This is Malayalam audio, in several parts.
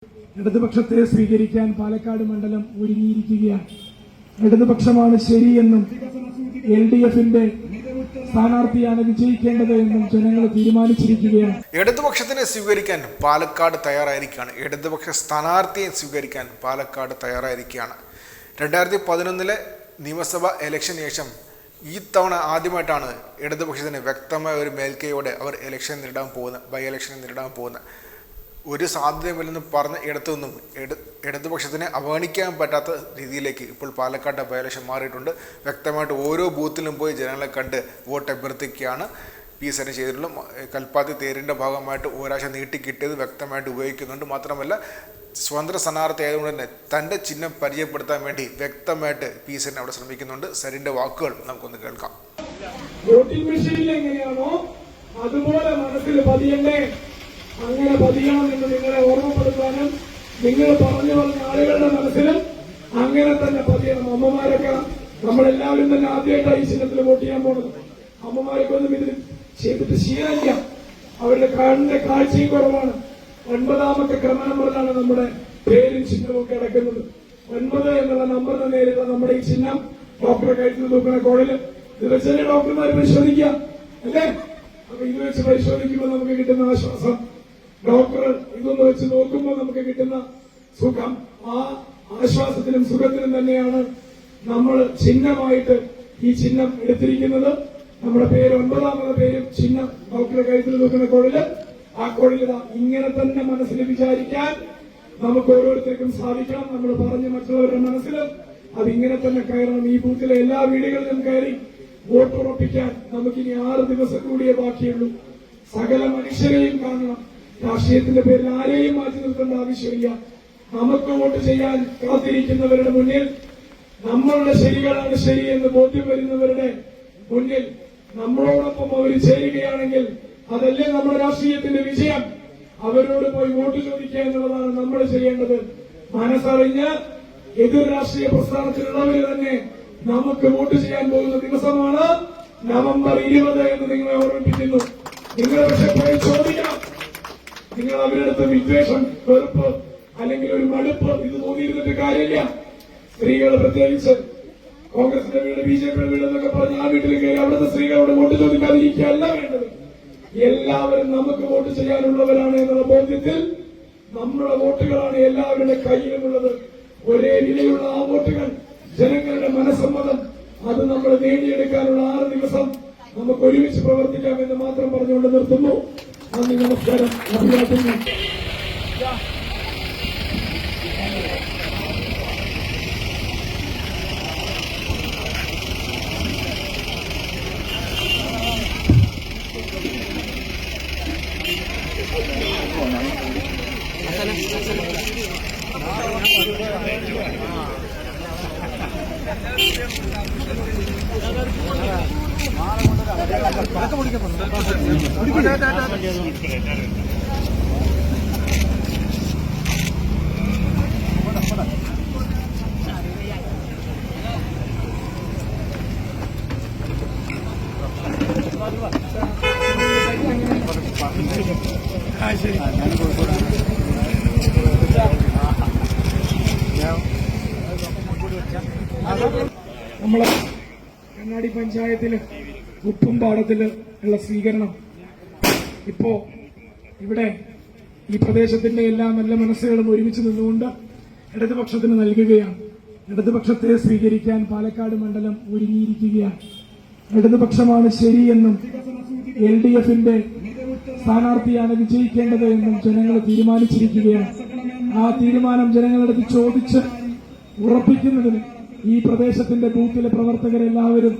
ഇടതുപക്ഷത്തെ സ്വീകരിക്കാൻ പാലക്കാട് മണ്ഡലം ഒരുങ്ങിയിരിക്കുകയാണ്. ഇടതുപക്ഷമാണ് ശരിയെന്നും LDFന്റെ സ്ഥാനാർത്ഥിയാണ് വിജയിക്കേണ്ടത് എന്നും ജനങ്ങൾ തീരുമാനിച്ചിരിക്കുകയാണ്. ഇടതുപക്ഷത്തിനെ സ്വീകരിക്കാൻ പാലക്കാട് തയ്യാറായിരിക്കുകയാണ്. ഇടതുപക്ഷ സ്ഥാനാർത്ഥിയെ സ്വീകരിക്കാൻ പാലക്കാട് തയ്യാറായിരിക്കുകയാണ്. 2011 നിയമസഭാ ഇലക്ഷന് ശേഷം ഈ തവണ ആദ്യമായിട്ടാണ് ഇടതുപക്ഷത്തിന് വ്യക്തമായ ഒരു മേൽക്കൈയോടെ അവർ ഇലക്ഷൻ നേരിടാൻ പോകുന്നത്, ബൈ ഇലക്ഷൻ നേരിടാൻ പോകുന്നത്. ഒരു സാധ്യതയുമില്ലെന്ന് പറഞ്ഞ ഇടത്തു നിന്നും ഇടതുപക്ഷത്തിനെ അവഗണിക്കാൻ പറ്റാത്ത രീതിയിലേക്ക് ഇപ്പോൾ പാലക്കാട് ബൈ ഇലക്ഷൻ മാറിയിട്ടുണ്ട്. വ്യക്തമായിട്ട് ഓരോ ബൂത്തിലും പോയി ജനങ്ങളെ കണ്ട് വോട്ട് അഭ്യർത്ഥിക്കുകയാണ് പി സരി ചെയ്തിട്ടുള്ള കൽപ്പാത്തി തേരിൻ്റെ ഭാഗമായിട്ട് ഒരാഴ്ച നീട്ടിക്കിട്ടിയത് വ്യക്തമായിട്ട് ഉപയോഗിക്കുന്നുണ്ട്. മാത്രമല്ല സ്വതന്ത്ര സ്ഥാനാർത്ഥി ആയതുകൊണ്ട് തന്നെ തൻ്റെ ചിഹ്നം പരിചയപ്പെടുത്താൻ വേണ്ടി വ്യക്തമായിട്ട് പി സരി അവിടെ ശ്രമിക്കുന്നുണ്ട്. സരിന്റെ വാക്കുകൾ നമുക്കൊന്ന് കേൾക്കാം. വോട്ടിംഗ് മെഷീനിൽ എങ്ങനെയാണോ അതുപോലെ മനസ്സിൽ പതിയണ്ടേ, അങ്ങനെ പതിയണമെന്ന് നിങ്ങളെ ഓർമ്മപ്പെടുത്താനും നിങ്ങൾ പറഞ്ഞു പറഞ്ഞ ആളുകളുടെ മനസ്സിലും അങ്ങനെ തന്നെ പതിയണം. അമ്മമാരൊക്കെ നമ്മളെല്ലാവരും തന്നെ ആദ്യമായിട്ടാണ് ഈ ചിഹ്നത്തിൽ വോട്ട് ചെയ്യാൻ പോകുന്നത്. അമ്മമാർക്കൊന്നും ഇതിൽ ചെയ്തിട്ട് ശീലമില്ല, അവരുടെ കണ്ണിന്റെ കാഴ്ചയും കുറവാണ്. 9ാമത്തെ ക്രമ നമ്പറിലാണ് നമ്മുടെ പേരും ചിഹ്നവും കിടക്കുന്നത്. 9 എന്നുള്ള നമ്പറിന് നേരിട്ടുള്ള നമ്മുടെ ഈ ചിഹ്നം ഡോക്ടറെ കഴുത്തിൽ തൂക്കുന്ന കോളിൽ ഇത് വെച്ച് ഡോക്ടർമാർ പരിശോധിക്കാം അല്ലേ? അപ്പൊ ഇത് വെച്ച് പരിശോധിക്കുമ്പോൾ നമുക്ക് കിട്ടുന്ന ആശ്വാസം, ഡോക്ടർ ഇതൊന്ന് വെച്ച് നോക്കുമ്പോൾ നമുക്ക് കിട്ടുന്ന സുഖം, ആ ആശ്വാസത്തിനും സുഖത്തിനും തന്നെയാണ് നമ്മൾ ചിഹ്നമായിട്ട് ഈ ചിഹ്നം എടുത്തിരിക്കുന്നത്. നമ്മുടെ പേര് 9ാമത് പേരും ചിഹ്നം ഡോക്ടറെ കഴുത്തിൽ തൂക്കുന്ന കോളില്, ആ കോളിലിതാ ഇങ്ങനെ തന്നെ മനസ്സിൽ വിചാരിക്കാൻ നമുക്ക് ഓരോരുത്തർക്കും സാധിക്കണം. നമ്മൾ പറഞ്ഞ് മറ്റുള്ളവരുടെ മനസ്സിലും അതിങ്ങനെ തന്നെ കയറണം. ഈ ബൂത്തിലെ എല്ലാ വീടുകളിലും കയറി വോട്ട് ഉറപ്പിക്കാൻ നമുക്കിനി 6 ദിവസം കൂടിയേ ബാക്കിയുള്ളൂ. സകല മനുഷ്യരെയും കാണണം. രാഷ്ട്രീയത്തിന്റെ പേരിൽ ആരെയും മാറ്റി നിർത്തേണ്ട ആവശ്യമില്ല. നമുക്ക് വോട്ട് ചെയ്യാൻ കാത്തിരിക്കുന്നവരുടെ മുന്നിൽ, നമ്മളുടെ ശരികളാണ് ശരിയെന്ന് ബോധ്യം വരുന്നവരുടെ മുന്നിൽ നമ്മളോടൊപ്പം അവർ ചേരുകയാണെങ്കിൽ അതല്ലേ നമ്മുടെ രാഷ്ട്രീയത്തിന്റെ വിജയം. അവരോട് പോയി വോട്ട് ചോദിക്കുക എന്നുള്ളതാണ് നമ്മൾ ചെയ്യേണ്ടത്. മനസ്സറിഞ്ഞ് എതിർ രാഷ്ട്രീയ പ്രസ്ഥാനത്തിലുള്ളവര് തന്നെ നമുക്ക് വോട്ട് ചെയ്യാൻ പോകുന്ന ദിവസമാണ് നവംബർ 20 എന്ന് നിങ്ങളെ ഓർമ്മിപ്പിക്കുന്നു. നിങ്ങൾ പക്ഷെ പോയി ചോദിക്കണം. നിങ്ങൾ അവരുടെ വിദ്വേഷം, വെറുപ്പ് അല്ലെങ്കിൽ ഒരു മടുപ്പ് ഇത് തോന്നിയിരുന്നിട്ട് കാര്യമില്ല. സ്ത്രീകൾ പ്രത്യേകിച്ച് കോൺഗ്രസിന്റെ വീട്, BJPയുടെ വീട് എന്നൊക്കെ പറഞ്ഞ് ആ വീട്ടിൽ കയറി അവിടുത്തെ സ്ത്രീകളോട് വോട്ട് ചോദിക്കാതിരിക്കുകയല്ല വേണ്ടത്. എല്ലാവരും നമുക്ക് വോട്ട് ചെയ്യാനുള്ളവരാണ് എന്നുള്ള ബോധ്യത്തിൽ നമ്മുടെ വോട്ടുകളാണ് എല്ലാവരുടെ കയ്യിലുമുള്ളത്. ഒരേ വിലയുള്ള ആ വോട്ടുകൾ, ജനങ്ങളുടെ മനസ്സമ്മതം, അത് നമ്മൾ നേടിയെടുക്കാനുള്ള 6 ദിവസം നമുക്ക് ഒരുമിച്ച് പ്രവർത്തിക്കാമെന്ന് മാത്രം പറഞ്ഞുകൊണ്ട് നിർത്തുന്നു. നന്ദി, നമസ്കാരം, അഭിവാദ്യങ്ങൾ. നമ്മളെ കണ്ണാടി പഞ്ചായത്തില് ഉപ്പുംപാടത്തില് ഉള്ള സ്വീകരണം ഇപ്പോ ഇവിടെ ഈ പ്രദേശത്തിന്റെ എല്ലാ നല്ല മനസ്സുകളും ഒരുമിച്ച് നിന്നുകൊണ്ട് ഇടതുപക്ഷത്തിന് നൽകുകയാണ്. ഇടതുപക്ഷത്തെ സ്വീകരിക്കാൻ പാലക്കാട് മണ്ഡലം ഒരുങ്ങിയിരിക്കുകയാണ്. ഇടതുപക്ഷമാണ് ശരിയെന്നും LDFന്റെ സ്ഥാനാർത്ഥിയാണ് വിജയിക്കേണ്ടത് എന്നും ജനങ്ങൾ തീരുമാനിച്ചിരിക്കുകയാണ്. ആ തീരുമാനം ജനങ്ങളടുത്ത് ചോദിച്ച് ഉറപ്പിക്കുന്നതിന് ഈ പ്രദേശത്തിന്റെ ബൂത്തിലെ പ്രവർത്തകരെല്ലാവരും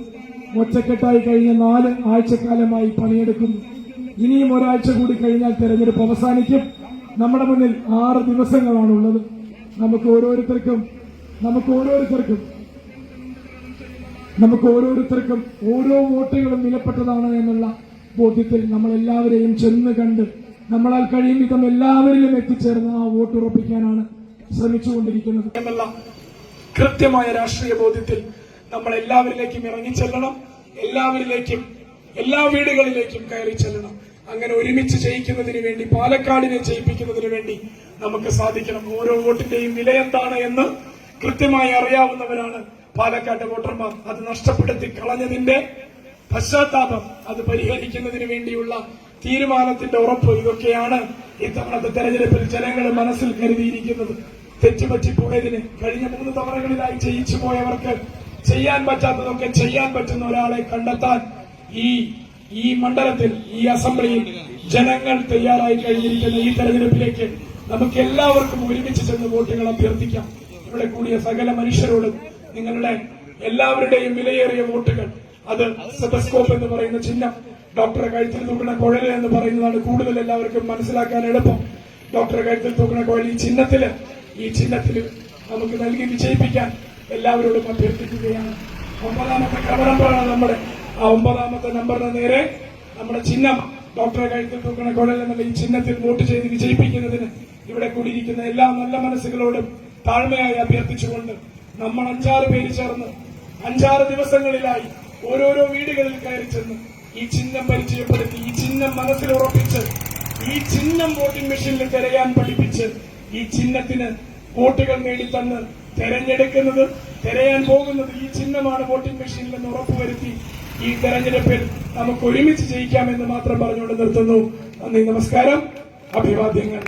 ഒറ്റക്കെട്ടായി കഴിഞ്ഞ 4 ആഴ്ചക്കാലമായി പണിയെടുക്കുന്നു. ഇനിയും ഒരാഴ്ച കൂടി കഴിഞ്ഞാൽ തെരഞ്ഞെടുപ്പ് അവസാനിക്കും. നമ്മുടെ മുന്നിൽ 6 ദിവസങ്ങളാണുള്ളത്. നമുക്ക് ഓരോരുത്തർക്കും ഓരോ വോട്ടുകളും വിലപ്പെട്ടതാണ് എന്നുള്ള ബോധ്യത്തിൽ നമ്മളെല്ലാവരെയും ചെന്ന് കണ്ട് നമ്മളാൽ കഴിയും വിധം എല്ലാവരിലും എത്തിച്ചേർന്ന് ആ വോട്ട് ഉറപ്പിക്കാനാണ് ശ്രമിച്ചുകൊണ്ടിരിക്കുന്നത് എന്നുള്ള കൃത്യമായ രാഷ്ട്രീയ ബോധ്യത്തിൽ നമ്മൾ എല്ലാവരിലേക്കും ഇറങ്ങിച്ചെല്ലണം. എല്ലാവരിലേക്കും, എല്ലാ വീടുകളിലേക്കും കയറി ചെല്ലണം. അങ്ങനെ ഒരുമിച്ച് ജയിക്കുന്നതിന് വേണ്ടി, പാലക്കാടിനെ ജയിപ്പിക്കുന്നതിന് വേണ്ടി നമുക്ക് സാധിക്കണം. ഓരോ വോട്ടിന്റെയും വില എന്താണ് എന്ന് കൃത്യമായി അറിയാവുന്നവരാണ് പാലക്കാട്ടെ വോട്ടർമാർ. അത് നഷ്ടപ്പെടുത്തി കളഞ്ഞതിന്റെ പശ്ചാത്താപം, അത് പരിഹരിക്കുന്നതിന് വേണ്ടിയുള്ള തീരുമാനത്തിന്റെ ഉറപ്പ്, ഇതൊക്കെയാണ് ഇത്തവണത്തെ തെരഞ്ഞെടുപ്പിൽ ജനങ്ങൾ മനസ്സിൽ കരുതിയിരിക്കുന്നത്. തെറ്റുപറ്റിപ്പോയതിന്, കഴിഞ്ഞ 3 തവണകളിലായി ജയിച്ചു പോയവർക്ക് ചെയ്യാൻ പറ്റാത്തതൊക്കെ ചെയ്യാൻ പറ്റുന്ന ഒരാളെ കണ്ടെത്താൻ ഈ മണ്ഡലത്തിൽ, ഈ അസംബ്ലിയിൽ ജനങ്ങൾ തയ്യാറായി കഴിഞ്ഞിരിക്കുന്ന ഈ തെരഞ്ഞെടുപ്പിലേക്ക് നമുക്ക് എല്ലാവർക്കും ഒരുമിച്ച് ചെന്ന് വോട്ടുകൾ അഭ്യർത്ഥിക്കാം. ഇവിടെ കൂടിയ സകല മനുഷ്യരോടും നിങ്ങളുടെ എല്ലാവരുടെയും വിലയേറിയ വോട്ടുകൾ, അത് സ്റ്റെതസ്കോപ്പ് എന്ന് പറയുന്ന ചിഹ്നം, ഡോക്ടറെ കഴുത്തിൽ തൂക്കുന്ന കുഴൽ എന്ന് പറയുന്നതാണ് കൂടുതൽ എല്ലാവർക്കും മനസ്സിലാക്കാൻ എളുപ്പം. ഡോക്ടറെ കഴുത്തിൽ തൂക്കുന്ന കുഴൽ ഈ ചിഹ്നത്തിൽ നമുക്ക് നൽകി വിജയിപ്പിക്കാൻ എല്ലാവരോടും അഭ്യർത്ഥിക്കുകയാണ്. 9ാമത്തെ നമ്പറാണ് നമ്മുടെ. ആ 9ാമത്തെ നമ്പറിന് നേരെ നമ്മുടെ ചിഹ്നം, ഡോക്ടറെ കഴുത്തിൽ തൂക്കുന്ന കുഴൽ എന്നുള്ള ഈ ചിഹ്നത്തിൽ വോട്ട് ചെയ്ത് വിജയിപ്പിക്കുന്നതിന് ഇവിടെ കൂടിയിരിക്കുന്ന എല്ലാ നല്ല മനസ്സുകളോടും താഴ്മയായി അഭ്യർത്ഥിച്ചുകൊണ്ട് നമ്മൾ 5-6 പേര് ചേർന്ന് 5-6 ദിവസങ്ങളിലായി ഓരോരോ വീടുകളിൽ കയറി ചെന്ന് ഈ ചിഹ്നം പരിചയപ്പെടുത്തി, ഈ ചിഹ്നം മനസ്സിൽ ഉറപ്പിച്ച്, ഈ ചിഹ്നം വോട്ടിംഗ് മെഷീനിൽ തിരയാൻ പഠിപ്പിച്ച്, ഈ ചിഹ്നത്തിന് വോട്ടുകൾ നേടിത്തന്ന് തിരയാൻ പോകുന്നത് ഈ ചിഹ്നമാണ് വോട്ടിംഗ് മെഷീനിൽ നിന്ന് ഉറപ്പുവരുത്തി ഈ തെരഞ്ഞെടുപ്പിൽ നമുക്ക് ഒരുമിച്ച് ജയിക്കാമെന്ന് മാത്രം പറഞ്ഞുകൊണ്ട് നിർത്തുന്നു. നന്ദി, നമസ്കാരം, അഭിവാദ്യങ്ങൾ.